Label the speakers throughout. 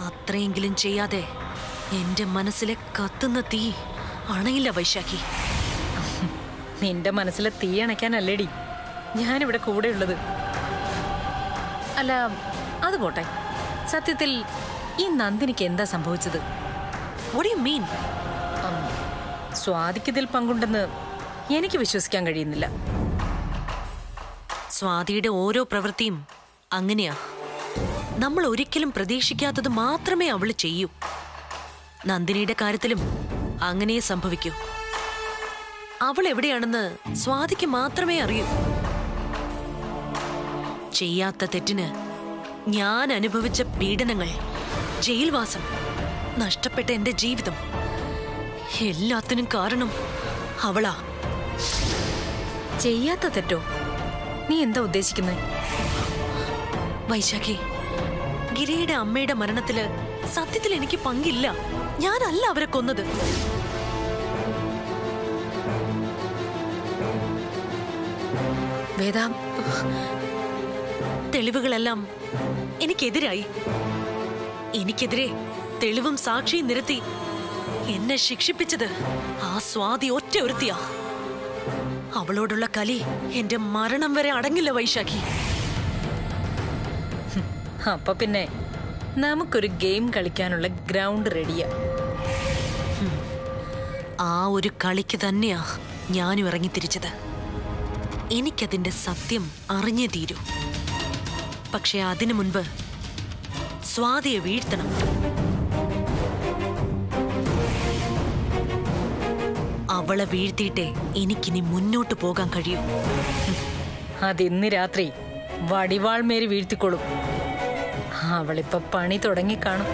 Speaker 1: അത്രയെങ്കിലും ചെയ്യാതെ എന്റെ മനസ്സിലെ കത്തുന്ന തീ അണയില്ല വൈശാഖി.
Speaker 2: നിന്റെ മനസ്സിലെ തീ അണയ്ക്കാനല്ലേടി ഞാനിവിടെ കൂടെയുള്ളത്. അല്ല, അത് പോട്ടെ, സത്യത്തിൽ ഈ നന്ദിനിക്ക് എന്താ സംഭവിച്ചത്?
Speaker 1: What do you mean?
Speaker 2: സ്വാതിക്കിതിൽ പങ്കുണ്ടെന്ന് എനിക്ക് വിശ്വസിക്കാൻ കഴിയുന്നില്ല.
Speaker 1: സ്വാതിയുടെ ഓരോ പ്രവൃത്തിയും അങ്ങനെയാ. നമ്മൾ ഒരിക്കലും പ്രതീക്ഷിക്കാത്തത് മാത്രമേ അവള് ചെയ്യൂ. നന്ദിനിയുടെ കാര്യത്തിലും അങ്ങനെ സംഭവിക്കൂ. അവൾ എവിടെയാണെന്ന് സ്വാതിക്ക് മാത്രമേ അറിയൂ. ചെയ്യാത്ത തെറ്റിന് ഞാൻ അനുഭവിച്ച പീഡനങ്ങൾ, ജയിൽവാസം, നഷ്ടപ്പെട്ട എന്റെ ജീവിതം, എല്ലാത്തിനും കാരണം അവളാ.
Speaker 2: ചെയ്യാത്ത തെറ്റോ? നീ എന്താ ഉദ്ദേശിക്കുന്നത്?
Speaker 1: വൈശാഖി, ഗിരിയുടെ അമ്മയുടെ മരണത്തില് സത്യത്തിൽ എനിക്ക് പങ്കില്ല. ഞാനല്ല അവരെ കൊന്നത്.
Speaker 2: വേദ,
Speaker 1: തെളിവുകളെല്ലാം എനിക്കെതിരായി. എനിക്കെതിരെ തെളിവും സാക്ഷിയും നിരത്തി എന്നെ ശിക്ഷിപ്പിച്ചത് ആ സ്വാതി ഒറ്റ ഒരുത്തിയാ. അവളോടുള്ള കലി എന്റെ മരണം വരെ അടങ്ങില്ല വൈശാഖി.
Speaker 2: അപ്പൊ പിന്നെ നമുക്കൊരു ഗെയിം കളിക്കാനുള്ള ഗ്രൗണ്ട് റെഡിയാ.
Speaker 1: ആ ഒരു കളിക്ക് തന്നെയാ ഞാനും ഇറങ്ങിത്തിരിച്ചത്. എനിക്കതിന്റെ സത്യം അറിഞ്ഞേ തീരൂ. പക്ഷെ അതിനു മുൻപ് സ്വാതിയെ വീഴ്ത്തണം. അവളെ വീഴ്ത്തിയിട്ടേ എനിക്കിനി മുന്നോട്ട് പോകാൻ കഴിയൂ.
Speaker 2: അതിന്ന് രാത്രി വടിവാൾ മേരി വീഴ്ത്തിക്കൊള്ളും. അവളിപ്പോ പണി തുടങ്ങിക്കാണും.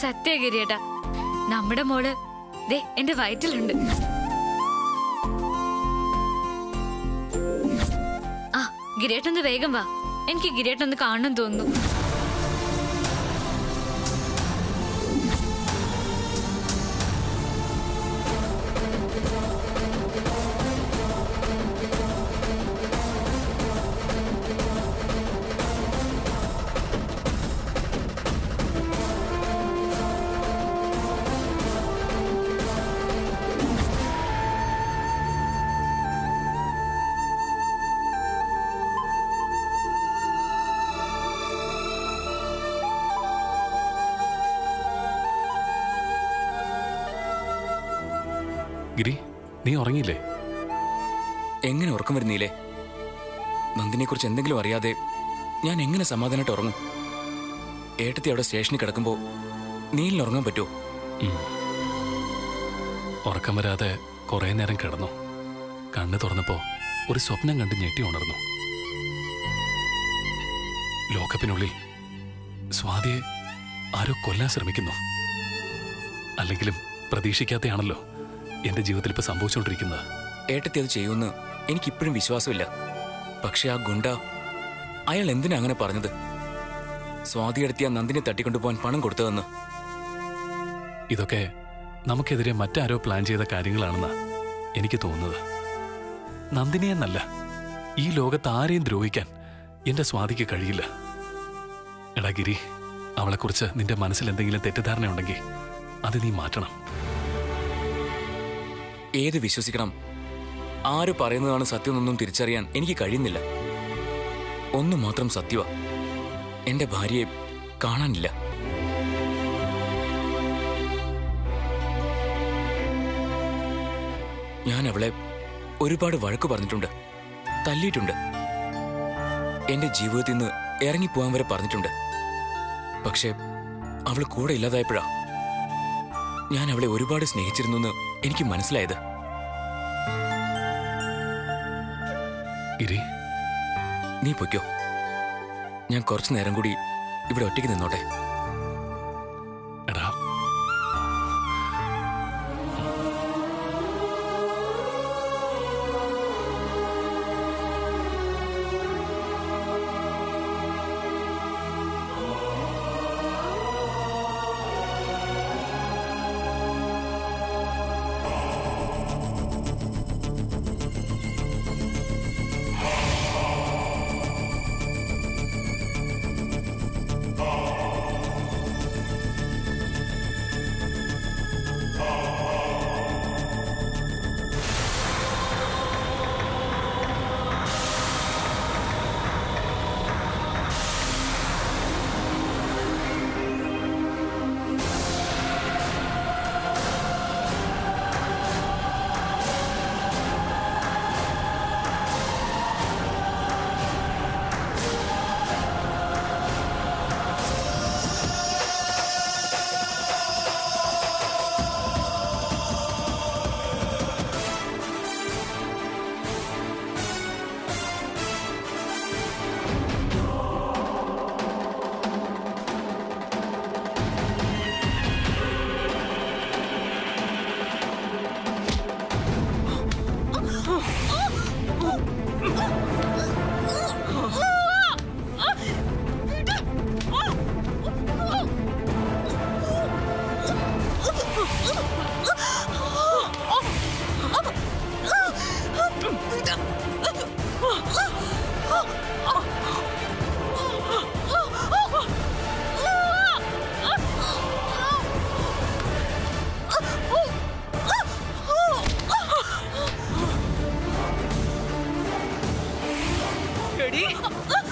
Speaker 3: സത്യഗിരിയേട്ടാ, നമ്മുടെ മോള് ദേ എന്റെ വയറ്റിലുണ്ട്. ആ, ഗിരിയേട്ടൊന്ന് വേഗം വാ, എനിക്ക് ഗിരിയേട്ടൊന്ന് കാണണം തോന്നുന്നു.
Speaker 4: ഗിരി, നീ ഉറങ്ങിയില്ലേ?
Speaker 5: എങ്ങനെ ഉറക്കം വരുന്നില്ലേ? നന്ദിനെ കുറിച്ച് എന്തെങ്കിലും അറിയാതെ ഞാൻ എങ്ങനെ സമാധാനമായിട്ട് ഉറങ്ങും? ഏട്ടത്തി അവിടെ സ്റ്റേഷനിൽ കിടക്കുമ്പോൾ നീലിന് ഉറങ്ങാൻ പറ്റുമോ?
Speaker 4: ഉറക്കം വരാതെ കുറെ നേരം കിടന്നു. കണ്ണ് തുറന്നപ്പോ ഒരു സ്വപ്നം കണ്ട് ഞെട്ടി ഉണർന്നു. ലോകപ്പിനുള്ളിൽ സ്വാതിയെ ആരോ കൊല്ലാൻ ശ്രമിക്കുന്നു. അല്ലെങ്കിലും പ്രതീക്ഷിക്കാതെയാണല്ലോ എന്റെ ജീവിതത്തിൽ ഇപ്പൊ സംഭവിച്ചുകൊണ്ടിരിക്കുന്നത്.
Speaker 5: ഏട്ടത്തി അത് ചെയ്യുമെന്ന് എനിക്കിപ്പോഴും വിശ്വാസമില്ല. പക്ഷെ ആ ഗുണ്ട, അയാൾ എന്തിനാ അങ്ങനെ പറഞ്ഞത്? സ്വാതി എടുത്തിയ നന്ദിനെ തട്ടിക്കൊണ്ടുപോകാൻ പണം കൊടുത്തതെന്ന്.
Speaker 4: ഇതൊക്കെ നമുക്കെതിരെ മറ്റാരോ പ്ലാൻ ചെയ്ത കാര്യങ്ങളാണെന്നാ എനിക്ക് തോന്നുന്നത്. നന്ദിനിയെന്നല്ല, ഈ ലോകത്ത് ആരെയും ദ്രോഹിക്കാൻ എന്റെ സ്വാതിക്ക് കഴിയില്ല. എടാ ഗിരി, അവളെക്കുറിച്ച് നിന്റെ മനസ്സിൽ എന്തെങ്കിലും തെറ്റിദ്ധാരണ ഉണ്ടെങ്കിൽ അത് നീ മാറ്റണം.
Speaker 5: ഏത് വിശ്വസിക്കണം? ആര് പറയുന്നതാണ് സത്യമെന്നൊന്നും തിരിച്ചറിയാൻ എനിക്ക് കഴിയുന്നില്ല. ഒന്നു മാത്രം സത്യവാ, എന്റെ ഭാര്യയെ കാണാനില്ല. ഞാൻ അവളെ ഒരുപാട് വഴക്ക് പറഞ്ഞിട്ടുണ്ട്, തല്ലിയിട്ടുണ്ട്, എന്റെ ജീവിതത്തിൽ നിന്ന് ഇറങ്ങിപ്പോവാൻ വരെ പറഞ്ഞിട്ടുണ്ട്. പക്ഷെ അവൾ കൂടെ ഇല്ലാതായപ്പോഴാ ഞാൻ അവളെ ഒരുപാട് സ്നേഹിച്ചിരുന്നു എന്ന് എനിക്ക് മനസ്സിലായത്.
Speaker 4: ഗിരി,
Speaker 5: നീ പൊയ്ക്കോ. ഞാൻ കുറച്ചു നേരം കൂടി ഇവിടെ ഒറ്റയ്ക്ക് നിന്നോട്ടെ.
Speaker 4: എടാ,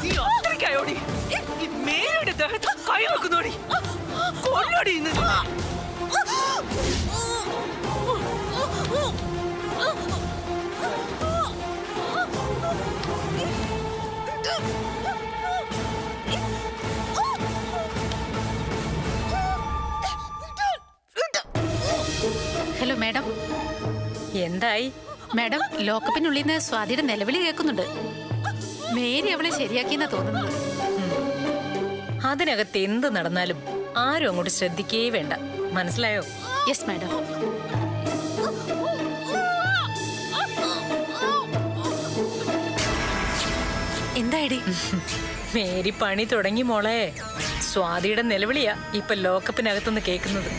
Speaker 6: നീ അത്രയ്ക്കായോടി ഈ മേരിയുടെ ദേഹത്ത് കൈ വെക്കുന്നോടി കൊല്ലടി ഇന്ന് നിന്നെ.
Speaker 7: Hello madam.
Speaker 2: എന്തായി?
Speaker 7: മാഡം, ലോക്കപ്പിനുള്ളിൽ നിന്ന് സ്വാതിയുടെ നിലവിളി കേൾക്കുന്നുണ്ട്. മേരി അവളെ ശരിയാക്കിയെന്നാ തോന്നുന്നത്.
Speaker 2: അതിനകത്ത് എന്ത് നടന്നാലും ആരും അങ്ങോട്ട് ശ്രദ്ധിക്കേ വേണ്ട, മനസ്സിലായോ?
Speaker 7: Yes madam.
Speaker 1: എന്തായിടി?
Speaker 2: മേരി പണി തുടങ്ങി മോളെ. സ്വാതിയുടെ നിലവിളിയാ ഇപ്പൊ ലോക്കപ്പിനകത്തുനിന്ന് കേൾക്കുന്നത്.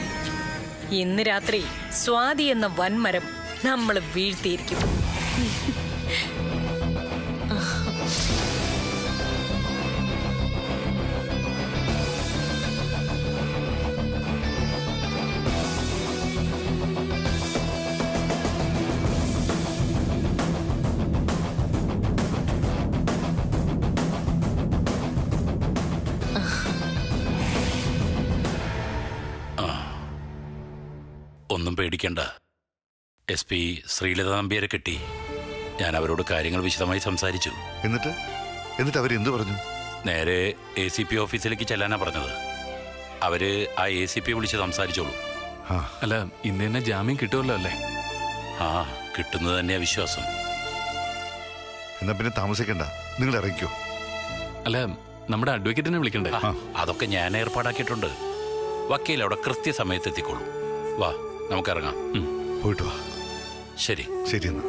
Speaker 2: ഇന്ന് രാത്രി സ്വാതി എന്ന വൻമരം നമ്മൾ വീഴ്ത്തിയിരിക്കും.
Speaker 8: ഒന്നും പേടിക്കണ്ട. SP ശ്രീലത നമ്പ്യാരെ കിട്ടി. ഞാൻ അവരോട് കാര്യങ്ങൾ വിശദമായി സംസാരിച്ചു.
Speaker 9: എന്നിട്ട് അവരെന്തു പറഞ്ഞു?
Speaker 8: നേരെ ACP ഓഫീസിലേക്ക് ചെല്ലാനാ പറഞ്ഞത്. അവര് ആ ACP വിളിച്ച് സംസാരിച്ചോളൂ.
Speaker 4: അല്ല, ഇന്ന് തന്നെ ജാമ്യം കിട്ടുമല്ലോ അല്ലേ?
Speaker 8: ആ, കിട്ടുന്നത് തന്നെയാ വിശ്വാസം.
Speaker 9: എന്നാ പിന്നെ താമസിക്കണ്ട, നിങ്ങൾ ഇറങ്ങിക്കോ.
Speaker 4: അല്ല, നമ്മുടെ അഡ്വക്കേറ്റിനെ വിളിക്കണ്ടേ?
Speaker 8: അതൊക്കെ ഞാൻ ഏർപ്പാടാക്കിയിട്ടുണ്ട്. വക്കീൽ അവിടെ കൃത്യസമയത്ത് എത്തിക്കോളൂ. വാ, നമുക്കിറങ്ങാം.
Speaker 9: പോയിട്ട് വാ.
Speaker 8: ശരി
Speaker 9: ശരി എന്നാ.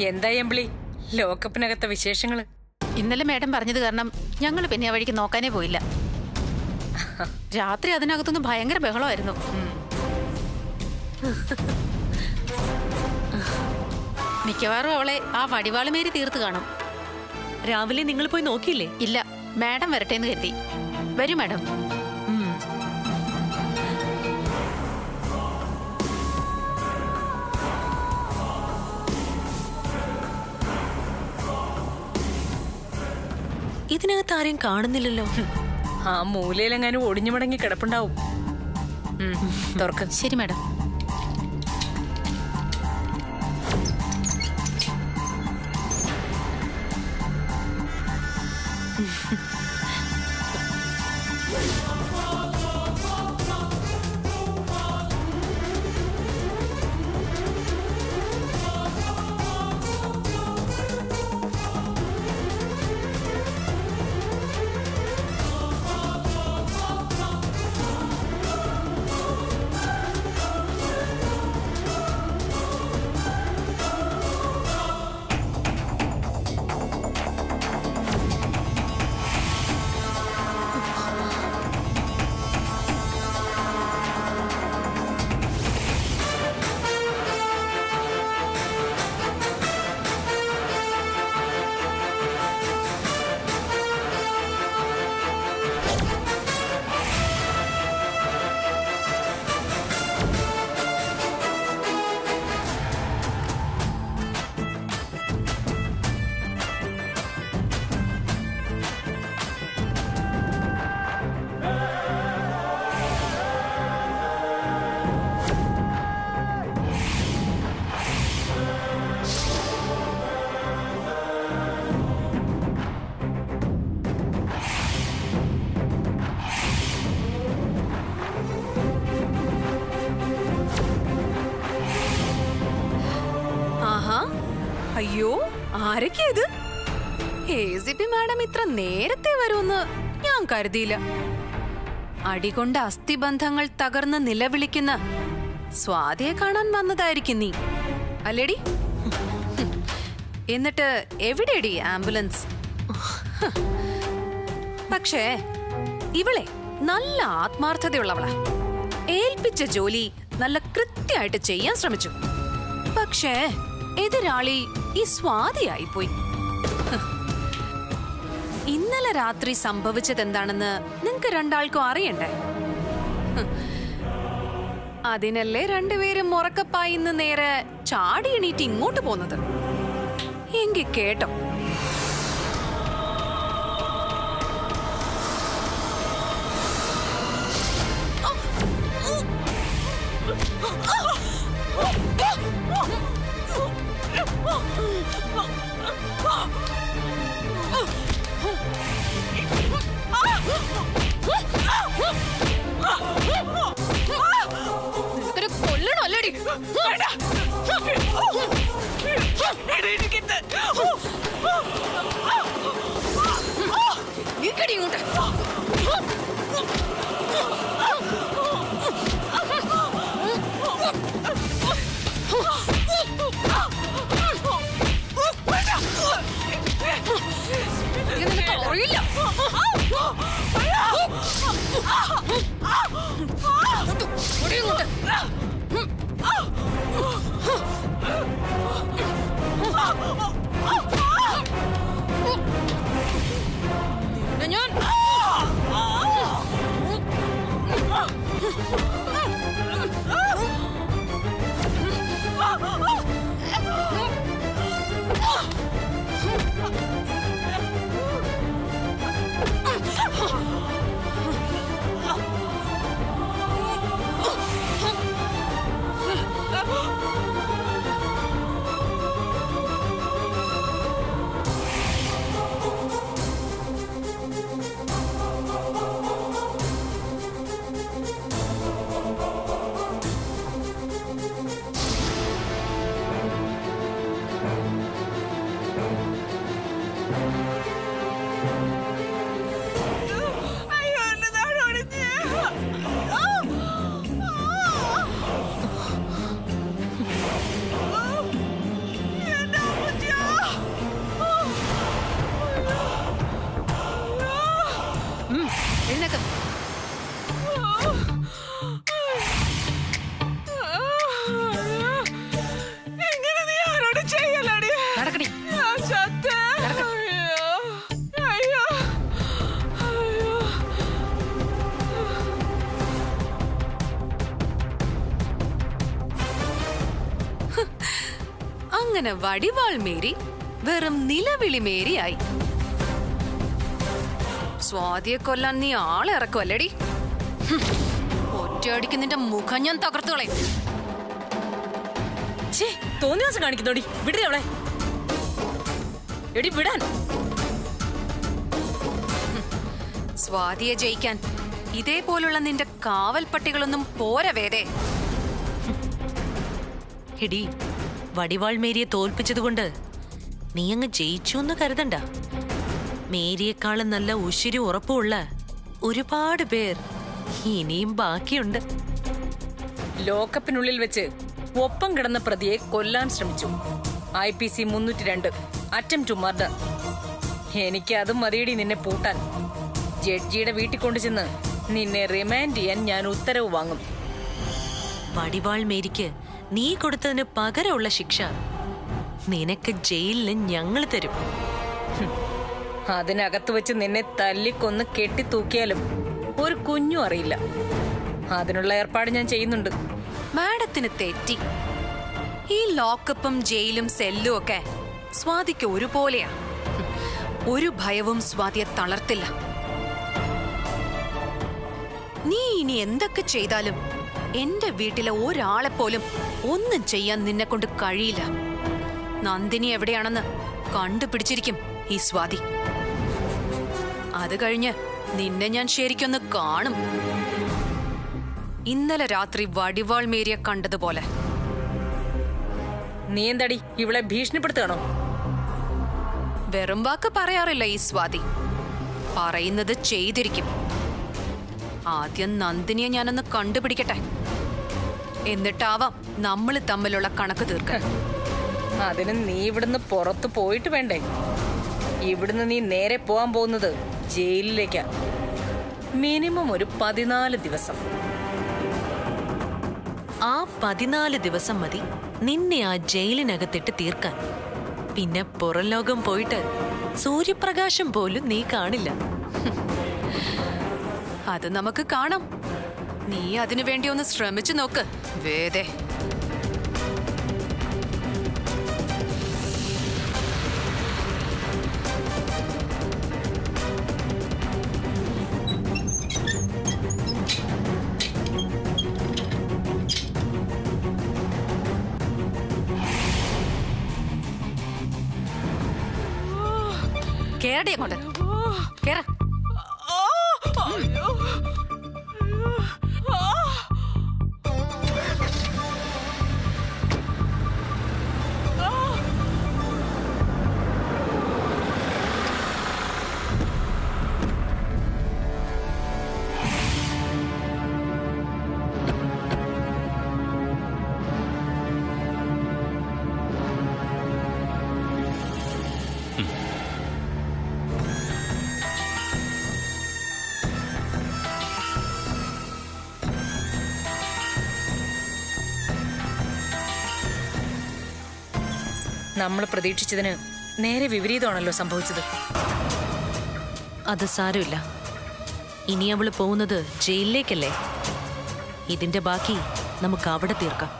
Speaker 2: എന്തായി അമ്പിളി, ലോക്കപ്പിനകത്തെ വിശേഷങ്ങള്?
Speaker 7: ഇന്നലെ മാഡം പറഞ്ഞത് കാരണം ഞങ്ങൾ പിന്നെ ആ വഴിക്ക് നോക്കാനേ പോയില്ല. രാത്രി അതിനകത്തുനിന്ന് ഭയങ്കര ബഹളമായിരുന്നു. മിക്കവാറും അവളെ ആ വടിവാളുമേരി തീർത്ത് കാണും.
Speaker 1: രാവിലെ നിങ്ങൾ പോയി നോക്കിയില്ലേ?
Speaker 7: ഇല്ല, മാഡം വരട്ടെന്ന് കരുതി. വരൂ മാഡം.
Speaker 1: ഇതിനകത്ത് ആരെയും കാണുന്നില്ലല്ലോ.
Speaker 2: ആ മൂലയിലെങ്ങാനും ഒടിഞ്ഞു മടങ്ങി കിടപ്പുണ്ടാവും. തുറക്ക്.
Speaker 7: ശരി മാഡം.
Speaker 10: അയ്യോ, ആരൊക്കെ ഇത്? ACP മാഡം ഇത്ര നേരത്തെ വരുമെന്ന് ഞാൻ കരുതിയില്ല. അടികൊണ്ട് അസ്ഥിബന്ധങ്ങൾ തകർന്ന് നിലവിളിക്കുന്ന സ്വാതിയെ കാണാൻ വന്നതായിരിക്കും നീ അല്ലേടി? എന്നിട്ട് എവിടെയടി ആംബുലൻസ്? പക്ഷേ ഇവളെ നല്ല ആത്മാർത്ഥതയുള്ളവളാ. ഏൽപ്പിച്ച ജോലി നല്ല കൃത്യമായിട്ട് ചെയ്യാൻ ശ്രമിച്ചു. പക്ഷേ എതിരാളി ഈ സ്വാതിയായിപ്പോയി. ഇന്നലെ രാത്രി സംഭവിച്ചതെന്താണെന്ന് നിങ്ങക്ക് രണ്ടാൾക്കും അറിയണ്ടേ? അതിനല്ലേ രണ്ടുപേരും ഉറക്കപ്പായി ഇന്ന് നേരെ ചാടി എണീറ്റ് ഇങ്ങോട്ട് പോന്നത്. എങ്കി കേട്ടോ. കൊല്ലണോ അല്ലേടി? ഇങ്ങോട്ട് അറിയില്ല. ഞാൻ അങ്ങനെ വടിവാൾ മേരി വെറും നിലവിളി മേരിയായി. സ്വാതിയെ കൊല്ലാൻ നീ ആളെ ഇറക്കുമല്ലേടി? ഒറ്റയടിക്ക് നിന്റെ മുഖം ഞാൻ തകർത്തുകളെ.
Speaker 2: തോന്നിയാസം കാണിക്കുന്നോടി, വിടേ അവളെ. എടി വിടാൻ.
Speaker 10: സ്വാതിയെ ജയിക്കാൻ ഇതേപോലുള്ള നിന്റെ കാവൽ പട്ടികളൊന്നും പോര വേദേ.
Speaker 1: എടി, വടിവാൾ മേരിയെ തോൽപ്പിച്ചതുകൊണ്ട് നീ അങ്ങ് ജയിച്ചു എന്ന് കരുതണ്ട. മേരിയെക്കാളും നല്ല ഉശിരി ഉറപ്പുള്ള ഒരുപാട് പേർ ഇനിയും ബാക്കിയുണ്ട്.
Speaker 2: ലോക്കപ്പിനുള്ളിൽ വെച്ച് ഒപ്പം കിടന്ന പ്രതിയെ കൊല്ലാൻ ശ്രമിച്ചു. IPC 302 attempt to murder. എനിക്ക് അതും മതിയടി നിന്നെ പൂട്ടാൻ. ജഡ്ജിയുടെ വീട്ടിൽ കൊണ്ടുചെന്ന് നിന്നെ റിമാൻഡ് ചെയ്യാൻ ഞാൻ ഉത്തരവ് വാങ്ങും.
Speaker 1: വടിവാൾ മേരിക്ക് നീ കൊടുത്തതിന് പകരമുള്ള ശിക്ഷ നിനക്ക് ജയിലിൽ ഞങ്ങൾ തരും.
Speaker 2: അതിനകത്ത് വെച്ച് നിന്നെ തല്ലിക്കൊന്ന് കെട്ടിത്തൂക്കിയാലും ഒരു കുഞ്ഞും അറിയില്ല. അതിനുള്ള ഏർപ്പാട് ഞാൻ ചെയ്യുന്നുണ്ട്.
Speaker 10: മാഡത്തിന് തെറ്റി. ഈ ലോക്കപ്പും ജയിലും സെല്ലും ഒക്കെ സ്വാതിക്ക് ഒരുപോലെയാ. ഒരു ഭയവും സ്വാതിയെ തളർത്തില്ല. നീ ഇനി എന്തൊക്കെ ചെയ്താലും എന്റെ വീട്ടിലെ ഒരാളെ പോലും ഒന്നും ചെയ്യാൻ നിന്നെ കൊണ്ട് കഴിയില്ല. നന്ദിനി എവിടെയാണെന്ന് കണ്ടുപിടിച്ചിരിക്കും ഈ സ്വാതി. അത് കഴിഞ്ഞ് നിന്നെ ഞാൻ ശരിക്കൊന്ന് കാണും. ഇന്നലെ രാത്രി വടിവാൾ മേരിയെ കണ്ടതുപോലെ.
Speaker 2: നീ എന്താടി ഇവളെ ഭീഷണിപ്പെടുത്തുകയാണോ?
Speaker 10: വെറും വാക്ക് പറയാറില്ല ഈ സ്വാതി. പറയുന്നത് ചെയ്തിരിക്കും. ആദ്യം നന്ദിനിയെ ഞാനൊന്ന് കണ്ടുപിടിക്കട്ടെ. എന്നിട്ടാവാം നമ്മൾ തമ്മിലുള്ള കണക്ക് തീർക്കാൻ.
Speaker 2: അതിന് നീ ഇവിടുന്ന് പുറത്തു പോയിട്ട് വേണ്ടേ? ഇവിടുന്ന് നീ നേരെ പോവാൻ പോകുന്നത് ജയിലിലേക്കാ. മിനിമം ഒരു 14 ദിവസം.
Speaker 1: ആ 14 ദിവസം മതി നിന്നെ ആ ജയിലിനകത്തിട്ട് തീർക്കാൻ. പിന്നെ പുറം ലോകം പോയിട്ട് സൂര്യപ്രകാശം പോലും നീ കാണില്ല.
Speaker 10: അത് നമുക്ക് കാണാം. നീ അതിനു വേണ്ടി ഒന്ന് ശ്രമിച്ചു നോക്ക് വേദേ. കേറടി അങ്ങോട്ട്. കേറ.
Speaker 2: നമ്മൾ പ്രതീക്ഷിച്ചതിന് നേരെ വിപരീതമാണല്ലോ സംഭവിച്ചത്.
Speaker 1: അത് സാരമില്ല. ഇനി അവള് പോകുന്നത് ജയിലിലേക്കല്ലേ. ഇതിന്റെ ബാക്കി നമുക്ക് അവിടെ തീർക്കാം.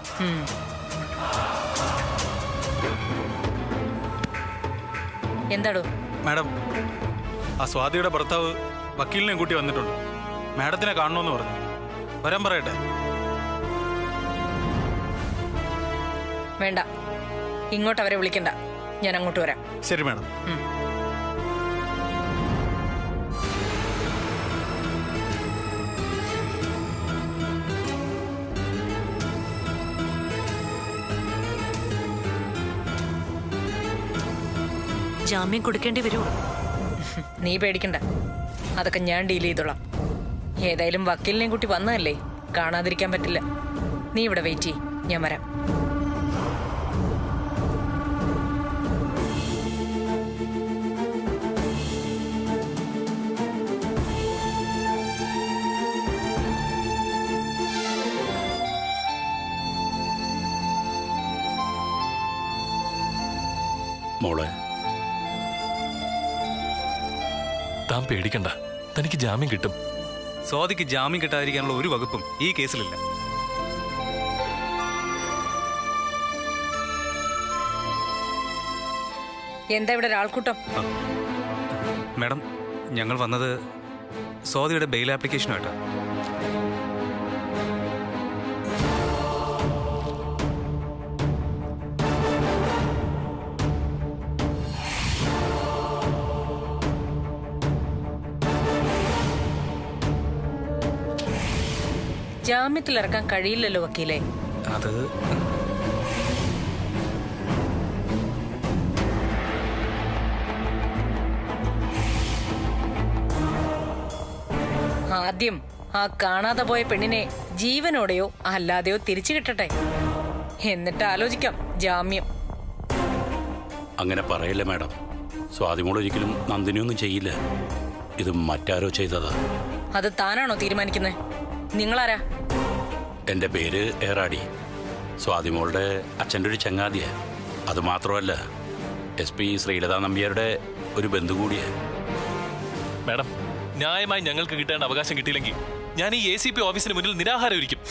Speaker 2: എന്താടോ?
Speaker 11: മാഡം, ആ സ്വാതിയുടെ ഭർത്താവ് വക്കീലിനെ കൂട്ടി വന്നിട്ടുണ്ട്. മാഡത്തിനെ കാണണമെന്ന് പറഞ്ഞു. വരാൻ പറയട്ടെ?
Speaker 2: വേണ്ട, ഇങ്ങോട്ട് അവരെ വിളിക്കണ്ട. ഞാൻ അങ്ങോട്ട് വരാം.
Speaker 11: ശരി മാഡം.
Speaker 1: ജാമ്യം കൊടുക്കേണ്ടി വരുമോ?
Speaker 2: നീ പേടിക്കണ്ട, അതൊക്കെ ഞാൻ ഡീൽ ചെയ്തോളാം. ഏതായാലും വക്കീലിനെ കൂട്ടി വന്നതല്ലേ, കാണാതിരിക്കാൻ പറ്റില്ല. നീ ഇവിടെ വെയിറ്റ് ചെയ്യ്, ഞാൻ വരാം.
Speaker 8: മോളെ,
Speaker 4: താൻ പേടിക്കണ്ട, തനിക്ക് ജാമ്യം കിട്ടും.
Speaker 11: സ്വാതിക്ക് ജാമ്യം കിട്ടാതിരിക്കാനുള്ള ഒരു വകുപ്പും ഈ കേസിലില്ല.
Speaker 2: എന്താ ഇവിടെ ഒരാൾക്കൂട്ടം?
Speaker 11: മാഡം, ഞങ്ങൾ വന്നത് സ്വാതിയുടെ ബെയിൽ ആപ്ലിക്കേഷനുമായിട്ടാണ്.
Speaker 2: ജാമ്യത്തിലിറക്കാൻ കഴിയില്ലല്ലോ വക്കീലെ.
Speaker 11: അത്
Speaker 2: ആദ്യം ആ കാണാതെ പോയ പെണ്ണിനെ ജീവനോടെയോ അല്ലാതെയോ തിരിച്ചു കിട്ടട്ടെ, എന്നിട്ട് ആലോചിക്കാം ജാമ്യം.
Speaker 8: അങ്ങനെ പറയല്ലേ മാഡം. സ്വാതിമോൾ ഒരിക്കലും നന്ദിനിയൊന്നും ചെയ്യില്ല. ഇത് മറ്റാരോ ചെയ്തതാ.
Speaker 2: അത് താനാണോ തീരുമാനിക്കുന്നത്? നിങ്ങളാരാ?
Speaker 8: എൻ്റെ പേര് ഏറാടി. സ്വാതിമോളുടെ അച്ഛൻ്റെ ഒരു ചങ്ങാതിയാ. അതുമാത്രമല്ല, SP ശ്രീലതാ നമ്പ്യാരുടെ ഒരു ബന്ധു കൂടിയാ.
Speaker 4: മാഡം, ന്യായമായി ഞങ്ങൾക്ക് കിട്ടേണ്ട അവകാശം കിട്ടിയില്ലെങ്കിൽ ഞാൻ ഈ ACP ഓഫീസിന് മുന്നിൽ നിരാഹാരം ഇരിക്കും.